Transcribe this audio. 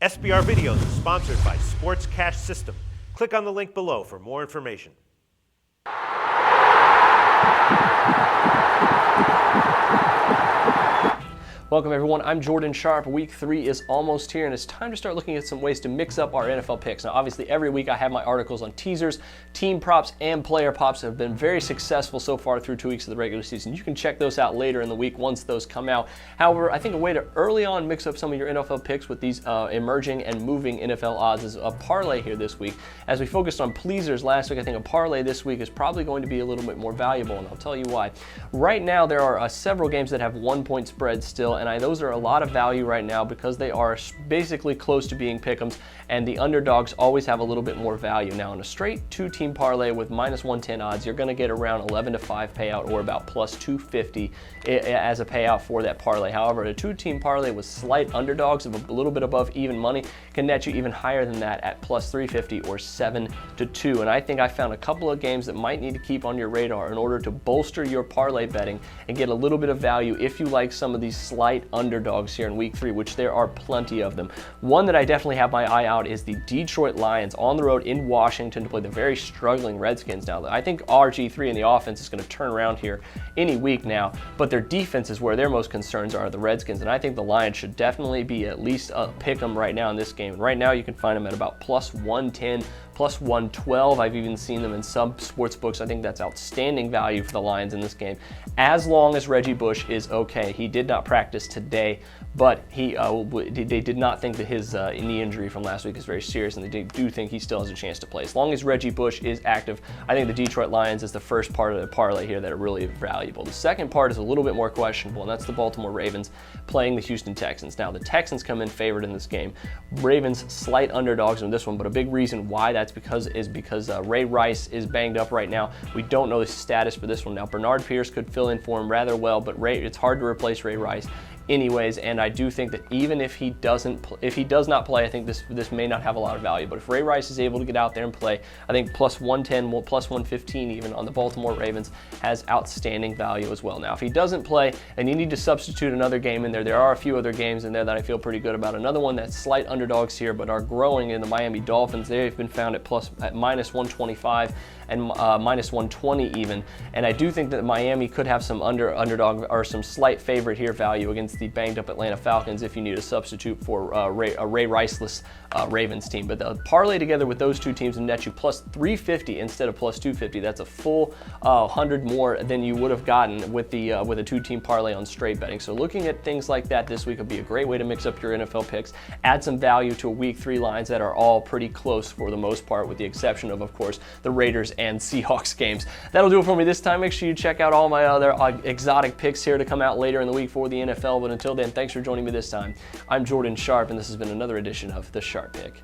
SBR Videos is sponsored by Sports Cash System. Click on the link below for more information. Welcome everyone, I'm Jordan Sharp. Week 3 is almost here and it's time to start looking at some ways to mix up our NFL picks. Now obviously every week I have my articles on teasers, team props, and player props that have been very successful so far through 2 weeks of the regular season. You can check those out later in the week once those come out. However, I think a way to early on mix up some of your NFL picks with these emerging and moving NFL odds is a parlay here this week. As we focused on pleasers last week, I think a parlay this week is probably going to be a little bit more valuable, and I'll tell you why. Right now there are several games that have 1-point spreads still, and those are a lot of value right now because they are basically close to being pick'ems, and the underdogs always have a little bit more value. Now in a straight 2-team parlay with -110 odds, you're going to get around 11-5 payout, or about plus 250 as a payout for that parlay. However, a 2-team parlay with slight underdogs of a little bit above even money can net you even higher than that at plus 350 or 7-2. And I think I found a couple of games that might need to keep on your radar in order to bolster your parlay betting and get a little bit of value if you like some of these slight underdogs here in week 3, which there are plenty of them. One that I definitely have my eye out is the Detroit Lions on the road in Washington to play the very struggling Redskins. Now I think RG3 in the offense is going to turn around here any week now, but their defense is where their most concerns are, the Redskins, and I think the Lions should definitely be at least a pick 'em right now in this game. Right now you can find them at about plus 110, plus 112. I've even seen them in some sports books. I think that's outstanding value for the Lions in this game, as long as Reggie Bush is okay. He did not practice today, but they did not think that his knee injury from last week is very serious, and they do think he still has a chance to play. As long as Reggie Bush is active, I think the Detroit Lions is the first part of the parlay here that are really valuable. The second part is a little bit more questionable, and that's the Baltimore Ravens playing the Houston Texans. Now the Texans come in favored in this game. Ravens slight underdogs in this one, but a big reason why that's because Ray Rice is banged up right now. We don't know the status for this one. Now Bernard Pierce could fill in for him rather well, but it's hard to replace Ray Rice anyways, and I do think that even if he does not play, I think this may not have a lot of value. But if Ray Rice is able to get out there and play, I think plus 110, plus 115 even on the Baltimore Ravens has outstanding value as well. Now if he doesn't play and you need to substitute another game in there are a few other games in there that I feel pretty good about. Another one that's slight underdogs here but are growing in the Miami Dolphins. They've been found at minus 125 and minus 120 even, and I do think that Miami could have some underdog or some slight favorite here value against the banged up Atlanta Falcons if you need a substitute for a Ray Riceless Ravens team. But the parlay together with those two teams and net you plus 350 instead of plus 250. That's a full 100 more than you would have gotten with a 2-team parlay on straight betting. So looking at things like that this week would be a great way to mix up your NFL picks, add some value to a week 3 lines that are all pretty close for the most part, with the exception of course, the Raiders and Seahawks games. That'll do it for me this time. Make sure you check out all my other exotic picks here to come out later in the week for the NFL. But until then, thanks for joining me this time. I'm Jordan Sharp, and this has been another edition of The Sharp Pick.